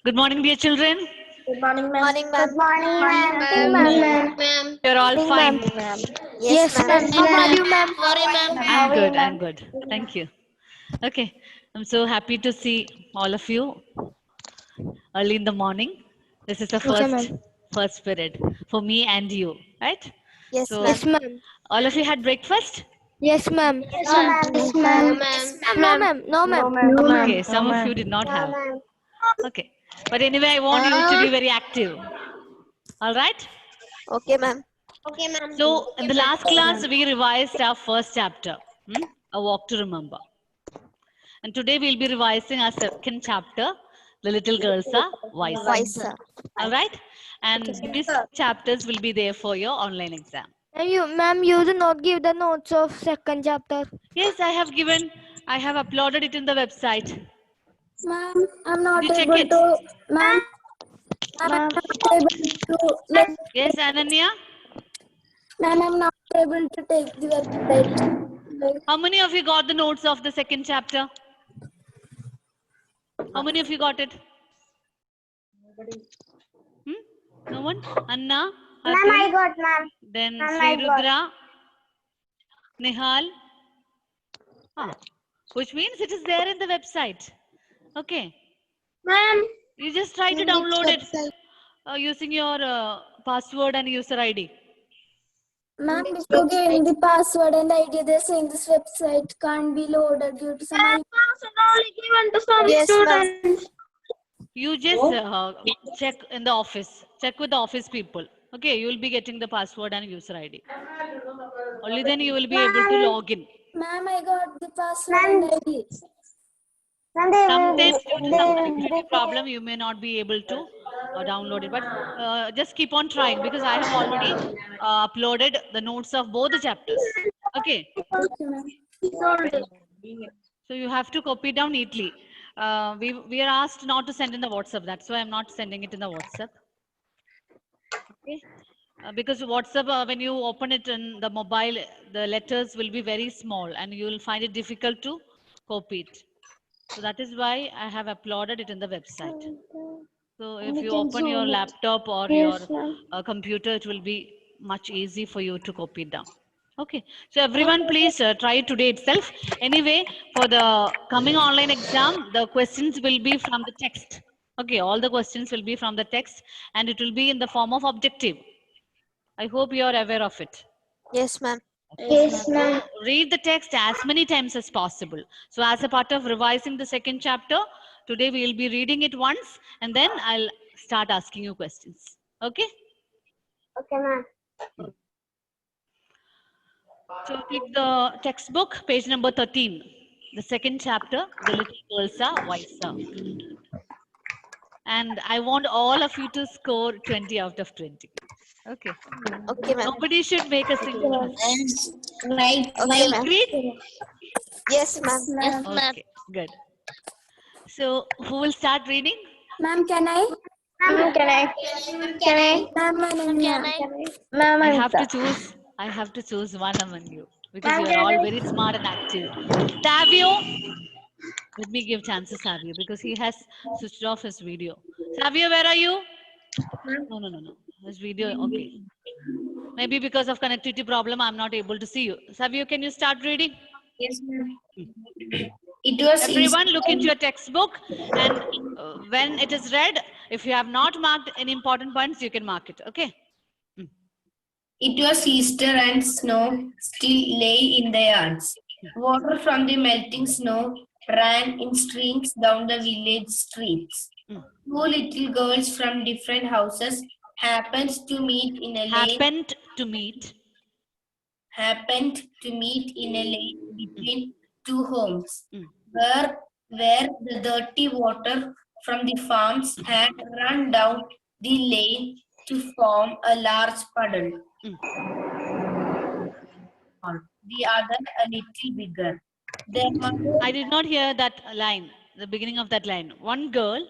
Good morning, dear children. Good morning, ma'am. Morning, ma'am. Good morning, ma'am. Good morning, ma'am. You're all fine. Yes, ma'am. How are you, ma'am? Sorry, ma'am. I'm good. I'm good. Thank you. Okay. I'm so happy to see all of you early in the morning. This is the first period for me and you, right? Yes, So, ma'am. ma'am. all of you had breakfast? Yes, ma'am. Yes, ma'am. Yes, ma'am. No, ma'am. No, ma'am. No, ma'am. Okay. Some of you did not have. Okay. But anyway, I want you to be very active. All right? Okay, ma'am. So, in the last class, we revised our first chapter, A Walk to Remember. And today we'll be revising our second chapter, The Little Girls Are Wiser. Wiser. All right? And these chapters will be there for your online exam. Ma'am, you did not give the notes of second chapter. Yes, I have uploaded it in the website. Ma'am, I'm not Did you check able it? to. Ma'am, I'm not able to. Yes, Ananya? Ma'am, I'm not able to take the website. How many of you got the notes of the second chapter? How many of you got it? No one? Anna? Ma'am, Atul? I got, ma'am. Then Ma'am, Sri I got. Rudra? Nihal? Which means it is there in the website. Okay. Ma'am, You just try to download it using your password and user ID. ma'am, before giving the password and ID, they're saying this website can't be loaded due to some. Only given to some Yes, ma'am. students. You just check in the office. Check with the office people. Okay, you will be getting the password and user ID. Only then you will be able to log in. Ma'am, I got the password and ID. Sometimes due to some connectivity problem, you may not be able to download it. But just keep on trying because I have already uploaded the notes of both the chapters. Okay. So you have to copy it down neatly. We are asked not to send in the WhatsApp. That's why I'm not sending it in the WhatsApp. Okay. Because WhatsApp, when you open it in the mobile, the letters will be very small and you will find it difficult to copy it. So that is why I have uploaded it in the website. So if you open your laptop or your computer, it will be much easy for you to copy it down. Okay. So everyone, please try it today itself. Anyway, for the coming online exam, the questions will be from the text. Okay. All the questions will be from the text and it will be in the form of objective. I hope you are aware of it. Yes, ma'am. Yes, ma'am. Read the text as many times as possible. So as a part of revising the second chapter, today we will be reading it once and then I'll start asking you questions. Okay? Okay, ma'am. So take the textbook, page number 13. The second chapter, The Little Girls Are Wiser. And I want all of you to score 20 out of 20. Okay. Okay, ma'am. Nobody should make a single mistake. Right. Okay, ma'am. Agreed? Yes, ma'am. Okay, good. So who will start reading? Ma'am, can I? Ma'am, can I? Can I? Ma'am, Ma'am, I have to choose one among you because you are all very smart and active. Savio, let me give chance to Savio because he has switched off his video. Savio, where are you? No. His video, okay. Maybe because of connectivity problem, I'm not able to see you. Savio, can you start reading? Yes, ma'am. It was Everyone, look into your textbook and when it is read, if you have not marked any important points, you can mark it. Okay. It was Easter and snow still lay in the yards. Water from the melting snow ran in streams down the village streets. Two little girls from different houses happened to meet in a lane between two homes, where the dirty water from the farms had run down the lane to form a large puddle. The other a little bigger. Their mother I did not hear that line, the beginning of that line. One girl.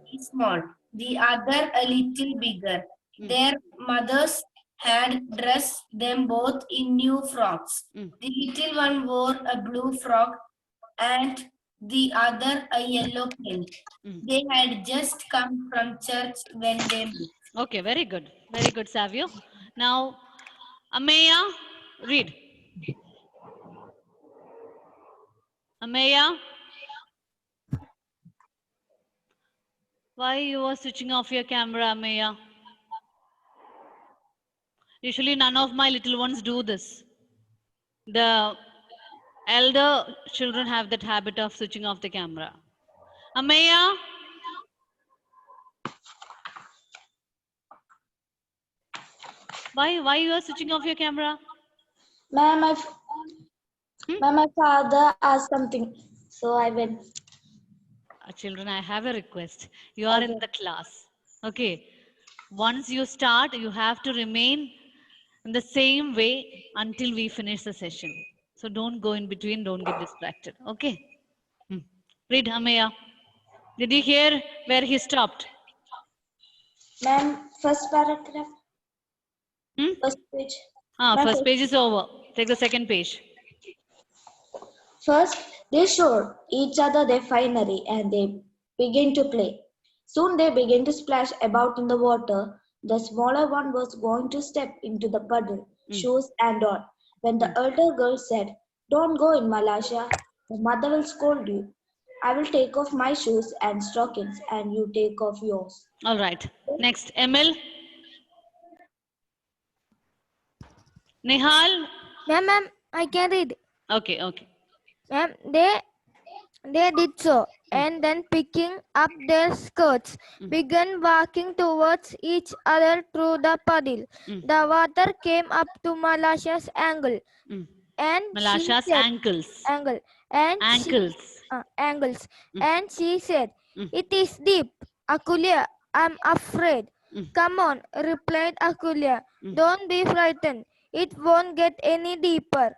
very small, the other a little bigger. Their mothers had dressed them both in new frocks. The little one wore a blue frock and the other a yellow pen. Mm. They had just come from church when they met. Okay, very good. Very good, Savio. Now, Ameya, read. Ameya, why you are switching off your camera, Ameya? Usually none of my little ones do this. The elder children have that habit of switching off the camera. Ameya, why you are switching off your camera? Ma'am, Hmm? my father asked something, so I went. Children, I have a request. You are in Okay. the class. Okay. Once you start, you have to remain in the same way until we finish the session. So don't go in between, don't get distracted. Okay. Hmm. Read, Ameya. Did you hear where he stopped? Ma'am, first paragraph, Hmm? first page. Ah, Ma'am, first page is over. Take the second page. first, they showed each other their finery and they began to play. Soon they began to splash about in the water. The smaller one was going to step into the puddle, shoes and all. When the elder girl said, "Don't go in, Malasha. The mother will scold you. I will take off my shoes and stockings and you take off yours." All right. Next, Emil. Nihal. Ma'am, I can read. Okay, okay. Ma'am, they did so, and then picking up their skirts, began walking towards each other through the puddle. The water came up to Malasha's ankle, and she Malasha's said, ankles. "Angle," and Ankles. angles, and she said, "It is deep, Akulya. I'm afraid." "Come on," replied Akulya. "Don't be frightened. It won't get any deeper."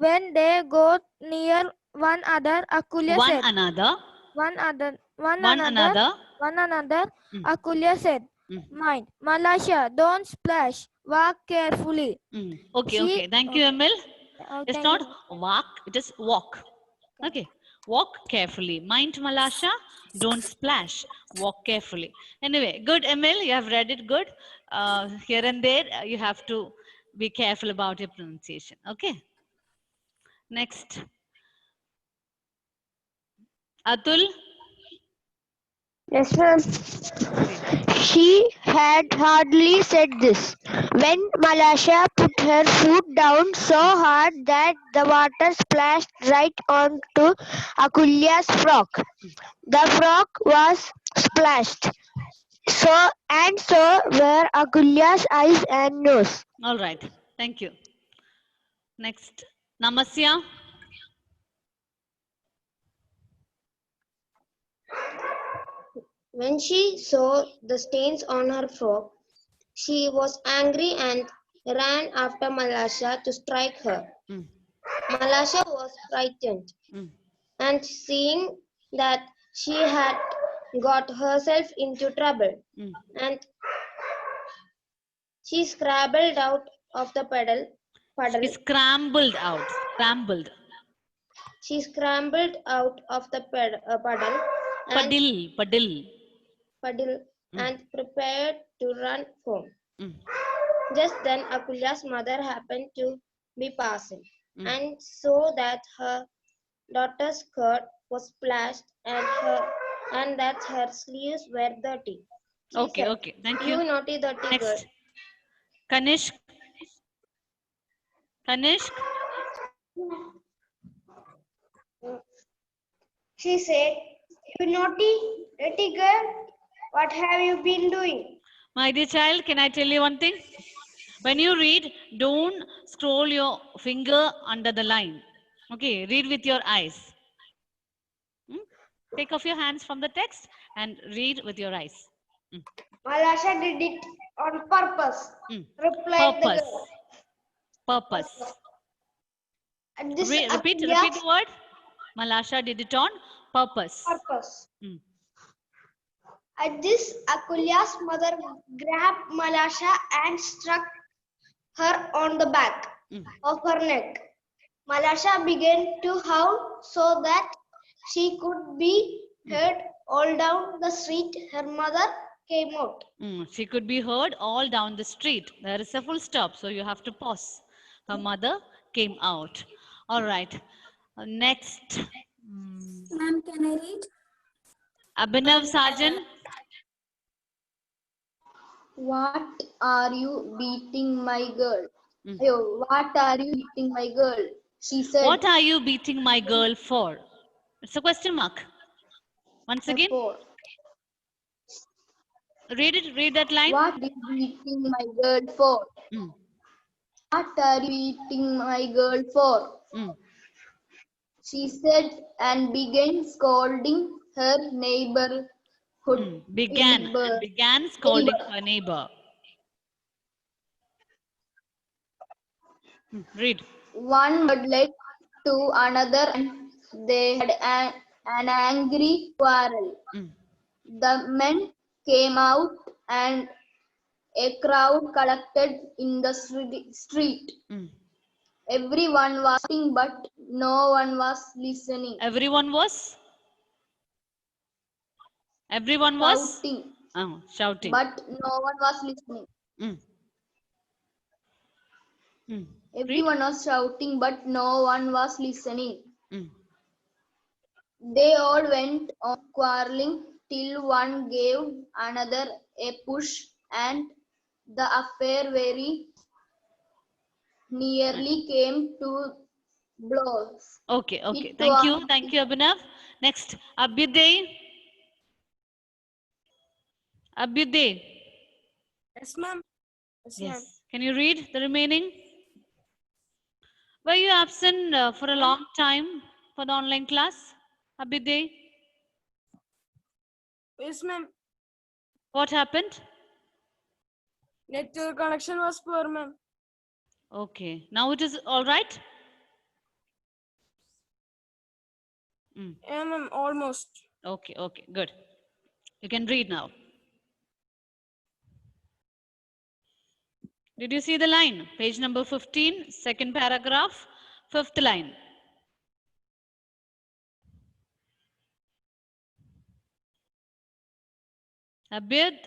When they got near one another, Akulya One said, another. one another, Akulya said, "Mind, Malasha, don't splash. Walk carefully." Okay, She- okay. Thank you, Emil. Oh, It's thank not you. walk, it is walk. Okay. Walk carefully. Mind, Malasha. Don't splash. Walk carefully. Anyway, good, Emil. You have read it good. Here and there, you have to be careful about your pronunciation. Okay. Next. Atul. Yes, ma'am. She had hardly said this when Malasha put her foot down so hard that the water splashed right onto Akulya's frock. The frock was splashed. So were Akulya's eyes and nose. All right. Thank you. Next. Namasya. When she saw the stains on her frock, she was angry and ran after Malasha to strike her. Malasha was frightened, and seeing that she had got herself into trouble, and she scrambled out of the puddle. She scrambled out. Scrambled. She scrambled out of the puddle and prepared to run home. Just then Akulya's mother happened to be passing and saw that her daughter's skirt was splashed and that her sleeves were dirty. She Okay, said, okay. Thank "You you. naughty, dirty girl." Next. Kanishk. Kanishk. She said, "You naughty, dirty girl, what have you been doing?" My dear child, can I tell you one thing? When you read, don't scroll your finger under the line. Okay, read with your eyes. Take off your hands from the text and read with your eyes. Malasha did it on purpose, replied the Purpose. girl. Purpose. And this Repeat Akulya's the word. Malasha did it on purpose. purpose. At this, Akulya's mother grabbed Malasha and struck her on the back of her neck. Malasha began to howl so that She could be heard all down the street. Her mother came out. She could be heard all down the street. There is a full stop, so you have to pause. Her mother came out. All right. Next. Ma'am, can I read? Abhinav Sajan. What are you beating my girl? Mm. Ayo, what are you beating my girl? She said. What are you beating my girl for? It's a question mark. Once again, For. read it. Read that line. What are you beating my girl for? Mm. What are you beating my girl for? Mm. She said and began scolding her neighborhood. Began scolding her neighbor. Read. One word led to another and they had an angry quarrel. Mm. The men came out and a crowd collected in the street. Mm. Everyone was shouting, but no one was listening. Everyone was Shouting, shouting. but no one was listening. Mm. Mm. Everyone was shouting, but no one was listening. Mm. They all went on quarreling till one gave another a push, and the affair very nearly came to blows. Okay, okay. It Thank was- you. Thank you, Abhinav. Next, Abhyuday. Abhyuday. Yes, ma'am. Yes. Can you read the remaining? Were you absent for a long time for the online class, Abhyuday? Yes, ma'am. What happened? Network connection was poor, ma'am. Okay. Now it is all right? Yeah, ma'am. Almost. Okay, okay. Good. You can read now. Did you see the line? Page number 15, second paragraph, fifth line. Abhyud?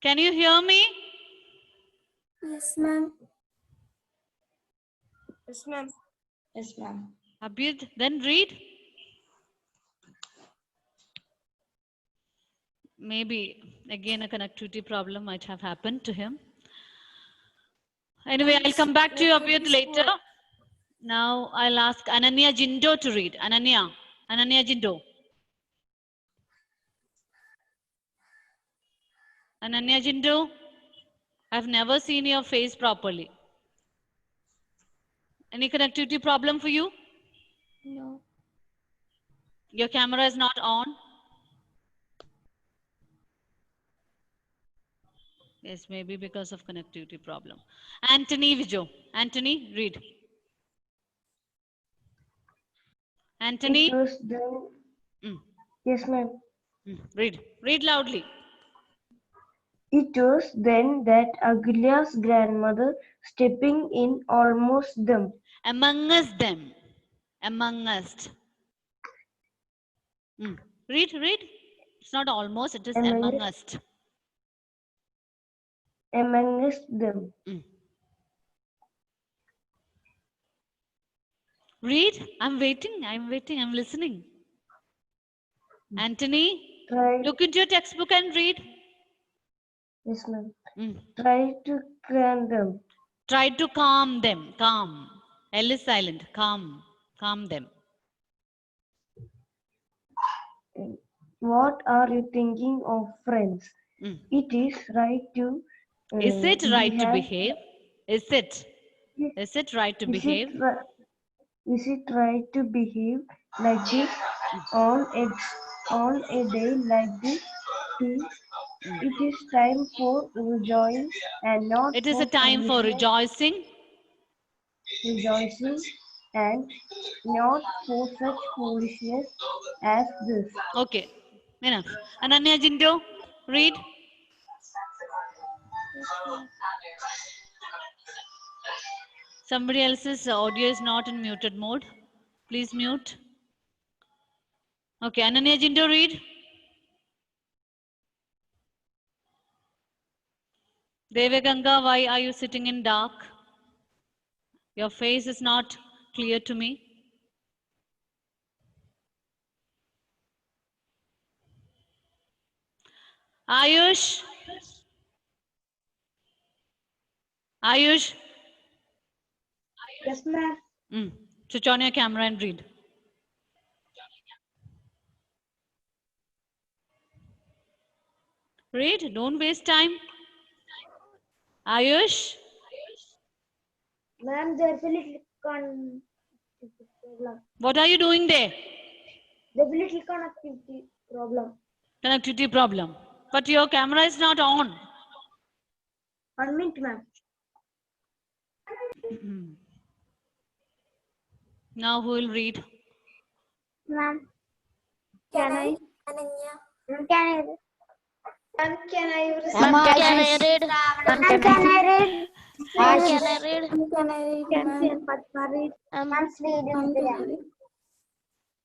Can you hear me? Yes, ma'am. Yes, ma'am. Yes, ma'am. Abhyud, then read. Maybe again a connectivity problem might have happened to him. Anyway, I'll come back to you, Abhyud, later. Now I'll ask Ananya Jindo to read. Ananya Jindo. Ananya Jindo, I've never seen your face properly. Any connectivity problem for you? No. Your camera is not on? Yes, maybe because of connectivity problem. Anthony Vijo. Anthony, read. Anthony, It was then. Yes, ma'am. read. Read loudly. It was then that Agulya's grandmother, stepping in almost them. Amongst them. Amongst. Read, read. It's not almost, it is amongst. Amongst them. Read. I'm waiting, I'm listening. Anthony, look into your textbook and read. Yes, ma'am. Try to calm them. Try to calm them. Calm. L is silent. Calm. Calm them. What are you thinking of, friends? It is right to. Is it right to behave? Is it? Is it right to behave? Is it right to behave like this on a day like this? It is time for rejoicing and not. It is a time for rejoicing. Rejoicing and not for such foolishness as this. Okay, enough. Ananya Jindo, read. Somebody else's audio is not in muted mode. Please mute. Okay, Ananya Jindo, read. Devaganga, why are you sitting in dark? Your face is not clear to me. Ayush. Ayush. Yes, ma'am. Switch on your camera and read. Read, don't waste time. Ayush. Ma'am, there's a little problem. What are you doing there? There's a little connectivity problem. Connectivity problem. But your camera is not on. 1 minute, ma'am. Now who will read? Ma'am, can I? Ma'am, can I? Ma'am, can I read? Ma'am, can I read? Ma'am, can I read? Ma'am, can I read? Can I read? Can Padma read? Ma'am,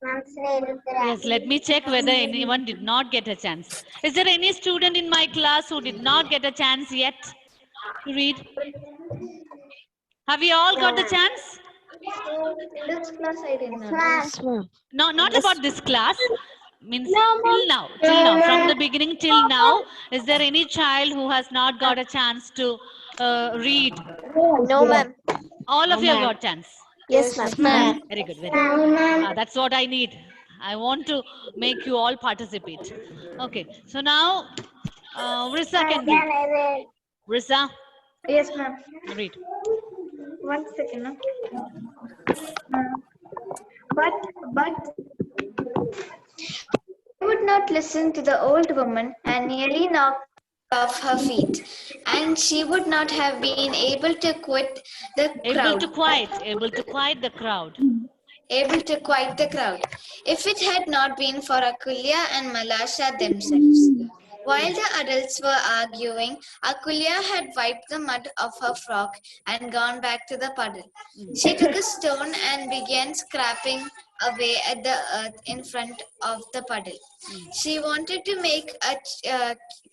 Yes, let me check whether anyone did not get a chance. Is there any student in my class who did not get a chance yet to read? Have you all got the chance? This class I didn't know. Yes, ma'am. No, not about this class. Means till now, from the beginning till now. Is there any child who has not got a chance to read? No, ma'am. All of you have got chance. Yes, ma'am. Very good. Very good. That's what I need. I want to make you all participate. Okay. So now, Risa can read. Risa, Yes, ma'am. read. 1 second. But I would not listen to the old woman and nearly knocked off her feet, and she would not have been able to quit the Able crowd. to quiet the crowd. Able to quiet the crowd, if it had not been for Akulya and Malasha themselves. While the adults were arguing, Akulya had wiped the mud off her frock and gone back to the puddle. She took a stone and began scraping away at the earth in front of the puddle. She wanted to make a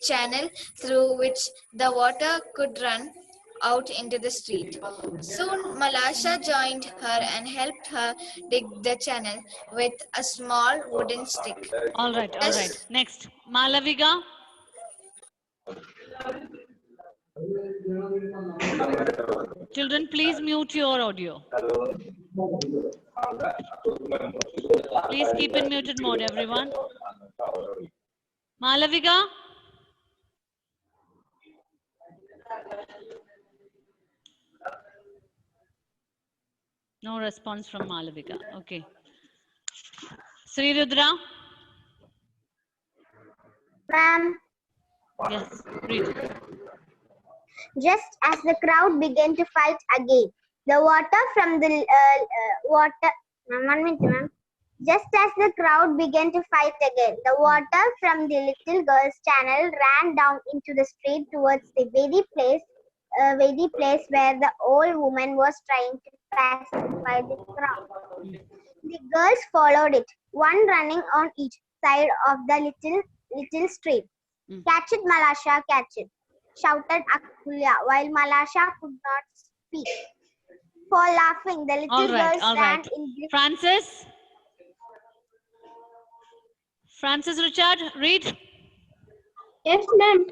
channel through which the water could run out into the street. Soon Malasha joined her and helped her dig the channel with a small wooden stick. All right. Next, Malavika. Children, please mute your audio. Please keep in muted mode, everyone. Malavika. No response from Malavika. Okay. Sri Rudra. Ma'am, Yes, read. just as the crowd began to fight again, the water from the water. Ma'am, 1 minute, ma'am. Just as the crowd began to fight again, the water from the little girl's channel ran down into the street towards the very place where the old woman was trying to pacify the crowd. The girls followed it, one running on each side of the little stream. Catch it, Malasha, catch it, shouted Akulya, while Malasha could not speak. For laughing, the little girls ran in Francis Richard, read. Yes, ma'am.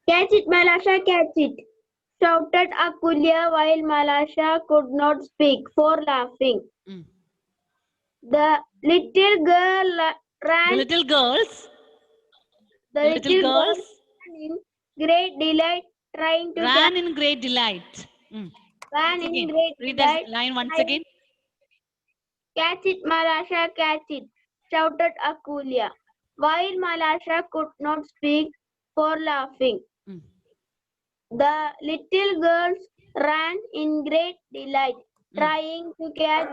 Catch it, Malasha, catch it, shouted Akulya while Malasha could not speak for laughing. The little girl ran. The little girls. The little girls in great delight, trying to ran in great delight. Ran in great read delight. that line once again. Catch it, Malasha, catch it, shouted Akulya, while Malasha could not speak for laughing. The little girls ran in great delight, trying to catch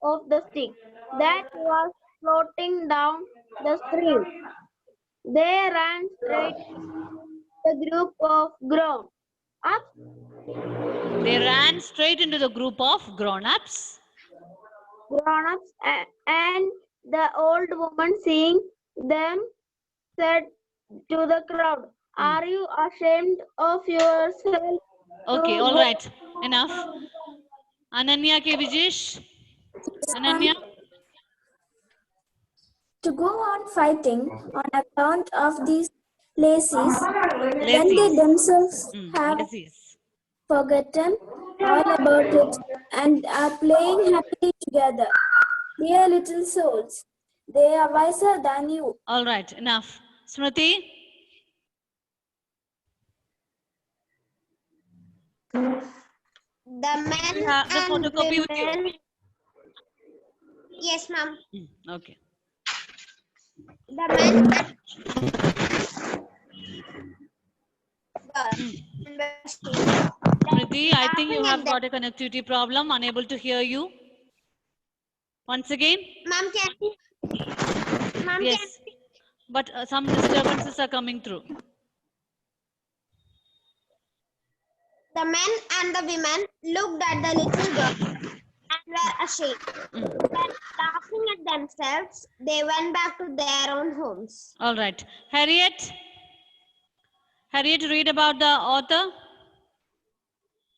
hold of the stick that was floating down the stream. They ran straight to the group of grown They ran straight into the group of grown-ups. Grown-ups and the old woman seeing them said to the crowd, "Are you ashamed of yourself?" Okay, all right. Enough. Ananya K. Vijesh. Ananya. To go on fighting on account of these lazies, when they Lazies. themselves have Lazies. forgotten all about it and are playing happily together. Dear little souls, they are wiser than you. All right, enough. Smriti. The men You have the and photocopy with you. women. Yes, ma'am. Okay. The men Smriti, I think you have got a connectivity problem, unable to hear you. Once again? Ma'am, Yes, but some disturbances are coming through. the men and the women looked at the little girl and were ashamed. Then, laughing at themselves, they went back to their own homes. All right. Harriet? Harriet, read about the author.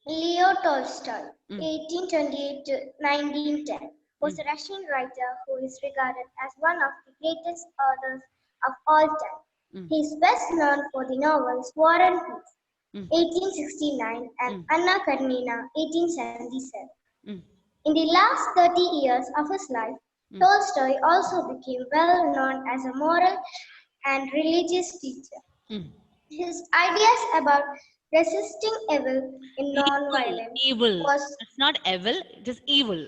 Leo Tolstoy, 1828 to 1910, was a Russian writer who is regarded as one of the greatest authors of all time. He is best known for the novels War and Peace, 1869, and Anna Karenina, 1877. In the last 30 years of his life, Tolstoy also became well known as a moral and religious teacher. His ideas about resisting evil in non-violence Evil. was It's not evil, it is evil.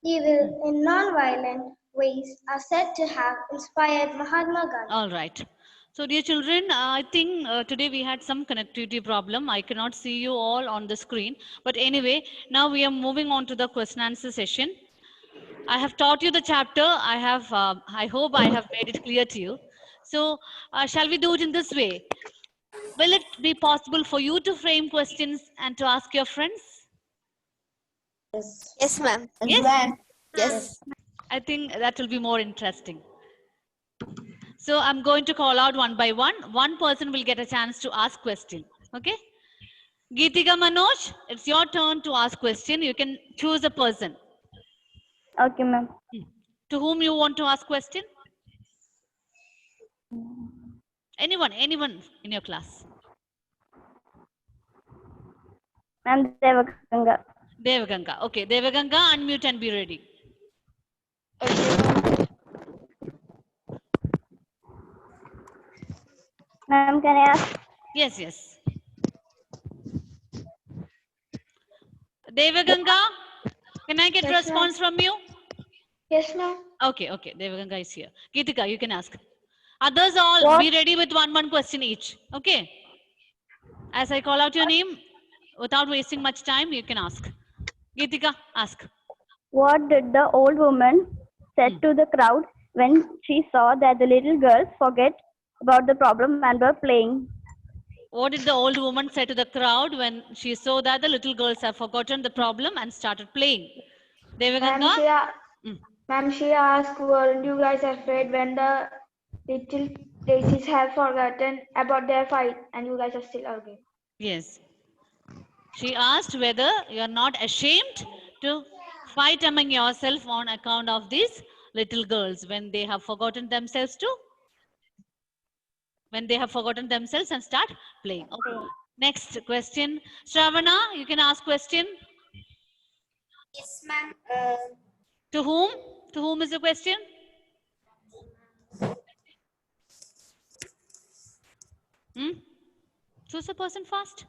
evil in non-violent ways are said to have inspired Mahatma Gandhi. All right. So, dear children, I think today we had some connectivity problem. I cannot see you all on the screen. But anyway, now we are moving on to the question answer session. I have taught you the chapter. I hope I have made it clear to you. So, shall we do it in this way? Will it be possible for you to frame questions and to ask your friends? Yes, ma'am. Yes? Yes. I think that will be more interesting. So I'm going to call out one by one. One person will get a chance to ask question. Okay? Geetika Manoj, it's your turn to ask question. You can choose a person. Okay, ma'am. To whom you want to ask question? Anyone in your class. Ma'am, Devaganga. Devaganga. Okay, Devaganga, unmute and be ready. Ma'am, can I ask? Yes, yes. Devaganga, can I get Yes, response from you? Yes, ma'am. Okay, okay. Devaganga is here. Geetika, you can ask. Others all be ready with one question each. Okay. As I call out your name, without wasting much time, you can ask. Geetika, ask. What did the old woman said to the crowd when she saw that the little girls forget about the problem and were playing? What did the old woman say to the crowd when she saw that the little girls have forgotten the problem and started playing? Devaganga? Ma'am, she asked, weren't you guys afraid when the little daisies have forgotten about their fight and you guys are still arguing? Yes. She asked whether you are not ashamed to fight among yourself on account of these little girls when they have forgotten themselves too. When they have forgotten themselves and start playing. Okay. Next question. Shravana, you can ask question. Yes, ma'am. To whom? To whom is the question? Choose a person fast.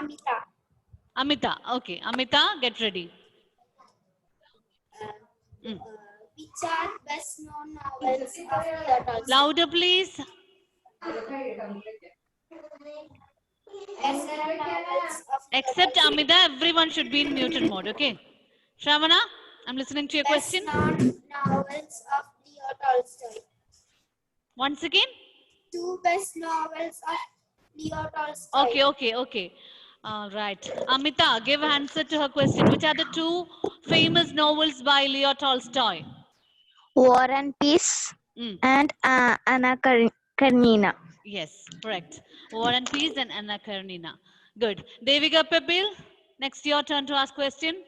Amita. Amita. Okay. Amita, get ready. Which are best known novels of Leo Tolstoy? Louder, please. Except Amita, everyone should be in muted mode. Okay. Shravana, I'm listening to your question. Best known novels of Leo Tolstoy. Once again. Two best novels of Leo Tolstoy. Okay. Right. Amita, give answer to her question. Which are the two famous novels by Leo Tolstoy? War and Peace Mm. and Anna Karenina. Yes, correct. War and Peace and Anna Karenina. Good. Devika Pepil, next your turn to ask question.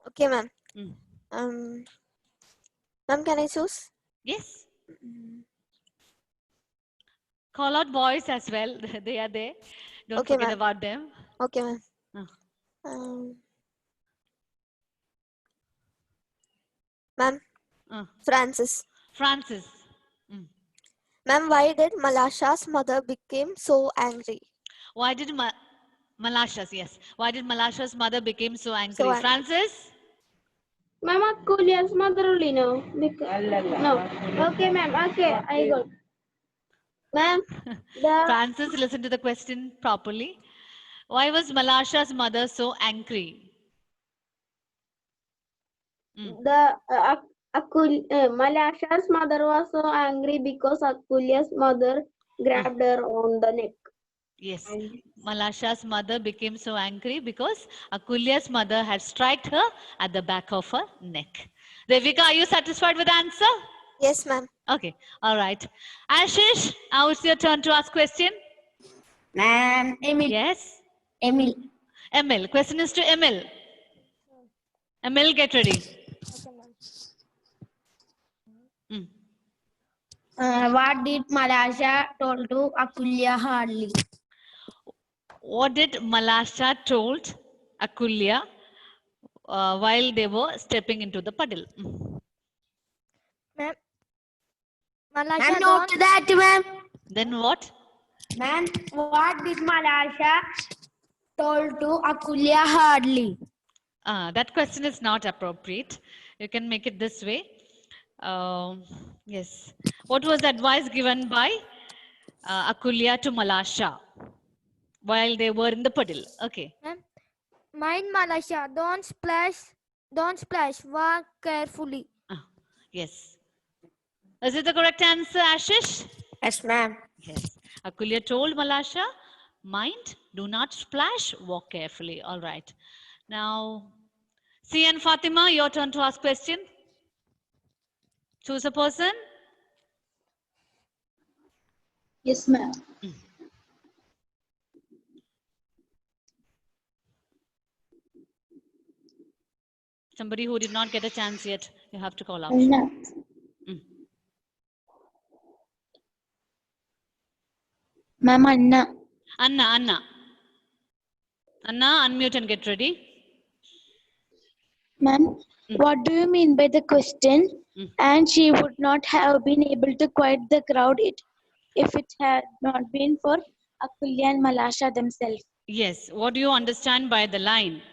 Okay, ma'am. Mm. Ma'am, can I choose? Yes. Call out boys as well. They are there. Don't Okay, forget ma'am. about them. Okay, ma'am. Ma'am, Francis. Francis. Ma'am, why did Malasha's mother became so angry? Why did Malasha's, yes. Why did Malasha's mother became so angry? So angry. Francis? Ma'am, Akulia's mother only, no? No. Okay, ma'am. Okay, I got. Ma'am, Francis, listen to the question properly. Why was Malasha's mother so angry? Malasha's mother was so angry because Akulia's mother grabbed her on the neck. Yes, Malasha's mother became so angry because Akulya's mother had struck her at the back of her neck. Devika, are you satisfied with the answer? Yes, ma'am. Okay, all right. Ashish, now it's your turn to ask question. Ma'am, Emil. Yes? Emil. Emil, question is to Emil. Emil, get ready. What did Malasha told to Akulya hardly? What did Malasha told Akulya while they were stepping into the puddle? Ma'am, Ma'am, Malasha note that, ma'am. Then what? Ma'am, what did Malasha told to Akulya hardly? That question is not appropriate. You can make it this way. Yes. What was the advice given by Akulya to Malasha while they were in the puddle? Okay. Mind Malasha, don't splash, walk carefully. Yes. Is it the correct answer, Ashish? Yes, ma'am. Yes. Akulya told Malasha, mind, do not splash, walk carefully. All right. Now, Sia and Fatima, your turn to ask question. Choose a person. Yes, ma'am. Somebody who did not get a chance yet, you have to call out. Anna. Ma'am, Anna. Anna, unmute and get ready. Ma'am, what do you mean by the question? And she would not have been able to quiet the crowd if it had not been for Akulya and Malasha themselves. Yes, what do you understand by the line?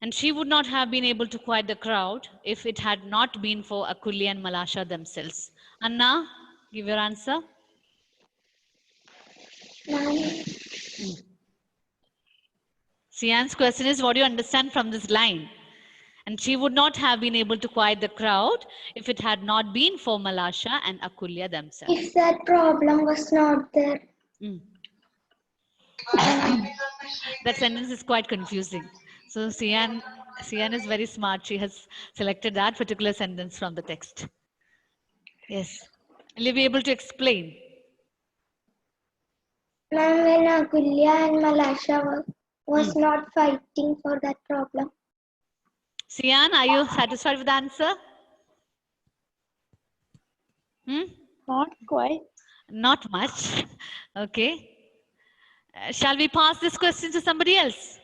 And she would not have been able to quiet the crowd if it had not been for Akulya and Malasha themselves. Anna, give your answer. Sian's question is, what do you understand from this line? And she would not have been able to quiet the crowd if it had not been for Malasha and Akulya themselves. If that problem was not there. That sentence is quite confusing. So Sian is very smart. She has selected that particular sentence from the text. Yes. Will you be able to explain? Ma'am, when Akulya and Malasha was not fighting for that problem. Sian, are you satisfied with the answer? Not quite. Not much. Okay. Shall we pass this question to somebody else?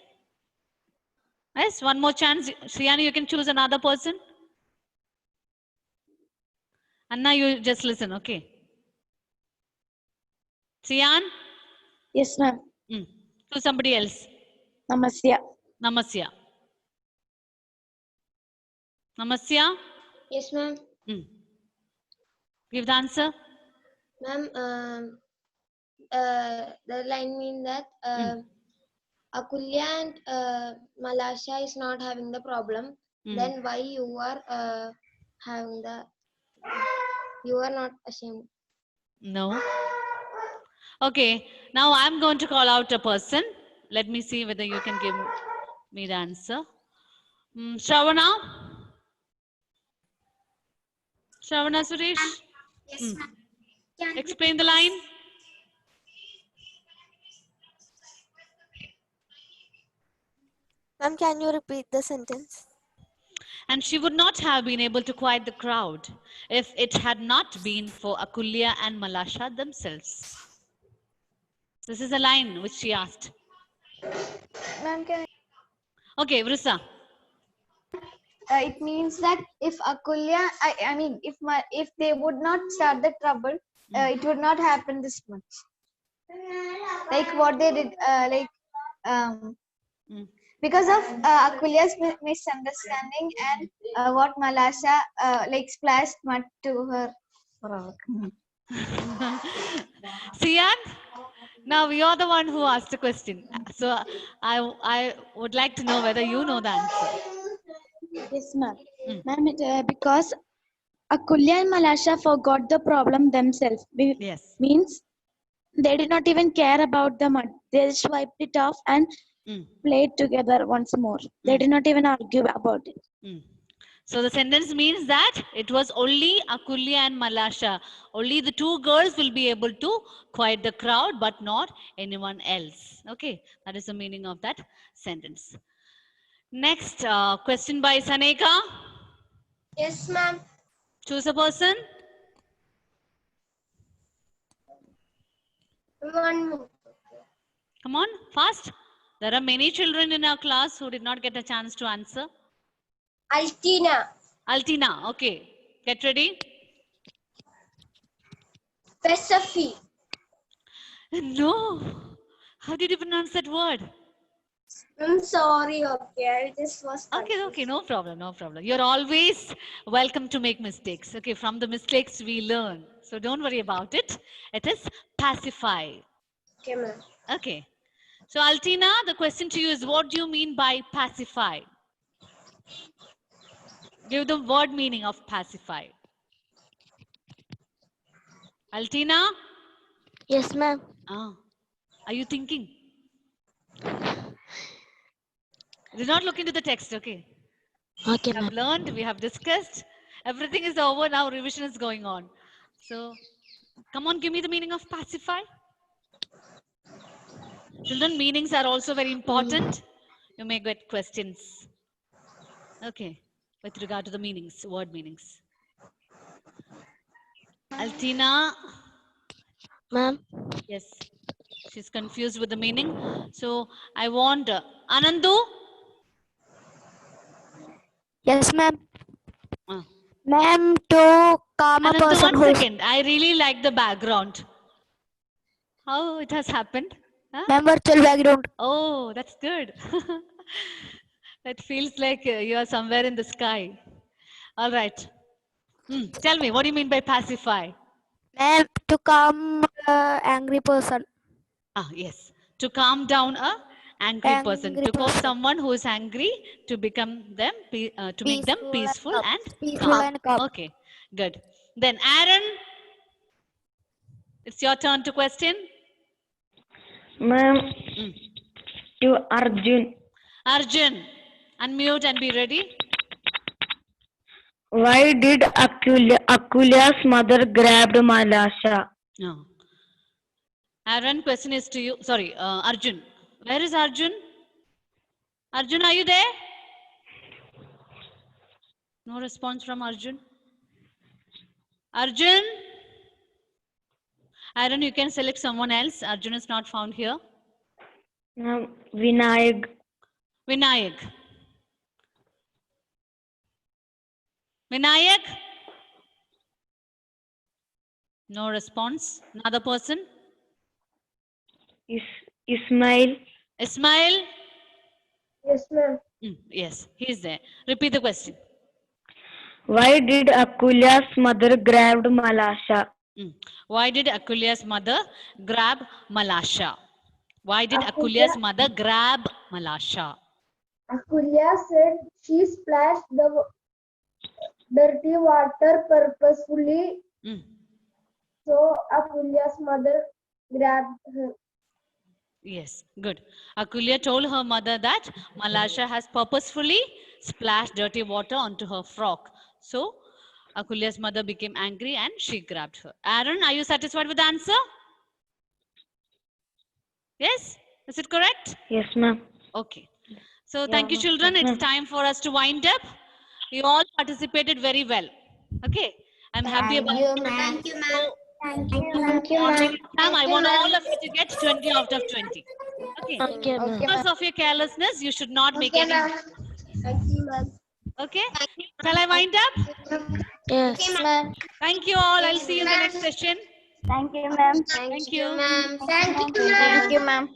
Yes, one more chance. Sian, you can choose another person. Anna, you just listen, okay? Sian? Yes, ma'am. To somebody else. Namasya. Namasya. Namasya? Yes, ma'am. Give the answer. Ma'am, the line means that Akulya and Malasha is not having the problem. Then why you are having the, you are not ashamed? No. Okay. Now I'm going to call out a person. Let me see whether you can give me the answer. Shravana? Shravana Suresh? Yes, ma'am. Explain the line. Ma'am, can you repeat the sentence? And she would not have been able to quiet the crowd if it had not been for Akulya and Malasha themselves. This is a line which she asked. Ma'am, can Okay, Vrisa. it means that if Akulya, I mean, if they would not start the trouble, it would not happen this much. Like what they did, because of Akulya's misunderstanding and what Malasha like splashed mud to her frog. Sian, now you're the one who asked the question. So I would like to know whether you know the answer. Yes, ma'am. Ma'am, because Akulya and Malasha forgot the problem themselves. Yes. Means they did not even care about the mud. They just wiped it off and played together once more. They did not even argue about it. So the sentence means that it was only Akulya and Malasha. Only the two girls will be able to quiet the crowd, but not anyone else. Okay, that is the meaning of that sentence. Next question by Saneka. Yes, ma'am. Choose a person. One minute. Come on, fast. There are many children in our class who did not get a chance to answer. Altina. Altina, okay. Get ready. Persephone. No. How did you pronounce that word? I'm sorry, okay. I just was Okay, no problem, no problem. You're always welcome to make mistakes. Okay, from the mistakes we learn. So don't worry about it. It is pacify. Okay, ma'am. Okay. So Altina, the question to you is, what do you mean by pacify? Give the word meaning of pacify. Altina? Yes, ma'am. Are you thinking? Do not look into the text, okay? Okay, We have learned, we have discussed. Everything is over now, revision is going on. So, come on, give me the meaning of pacify. Children, meanings are also very important. You may get questions. Okay, with regard to the meanings, word meanings. Altina. Ma'am. Yes, she's confused with the meaning. So, I want Anandu. Yes, ma'am. Ma'am, to calm a Anandu, person one who second. I really like the background. How it has happened? Huh? Ma'am, virtual background. Oh, that's good. It feels like you are somewhere in the sky. All right. Tell me, what do you mean by pacify? Ma'am, to calm angry person. Yes. To calm down a angry person. To cause someone who is angry to become them, to make them peaceful and calm. Okay, good. Then Aaron, it's your turn to question. Ma'am, to Arjun. Arjun, unmute and be ready. Why did Akulya's mother grabbed Malasha? No. Aaron, question is to you. Sorry, Arjun. Where is Arjun? Arjun, are you there? No response from Arjun. Arjun? Aaron, you can select someone else. Arjun is not found here. Vinayak. Vinayak. Vinayak? No response. Another person? Ismail. Ismail? Yes, ma'am. Yes, he is there. Repeat the question. Why did Akulya's mother grabbed Malasha? Why did Akulya's mother grab Malasha? Why did Akulya's mother grab Malasha? Akulya said she splashed the dirty water purposefully. So Akulya's mother grabbed her. Yes, good. Akulya told her mother that Malasha has purposefully splashed dirty water onto her frock. So Akulya's mother became angry and she grabbed her. Aaron, are you satisfied with the answer? Yes? Is it correct? Yes, ma'am. Okay. So thank you, children. It's time for us to wind up. You all participated very well. Okay. I'm happy about it. Thank you, ma'am. So, Thank you, on next exam, I want all of you to get 20 out of 20. Okay. Okay, ma'am. Because of your carelessness, you should not make Okay, any. ma'am. Thank you, ma'am. Okay. Shall I wind up? Yes. Okay, ma'am. Thank you all. I'll see you in the next session. Thank you, ma'am. Thank you. Ma'am. Thank you, ma'am. Thank you, ma'am.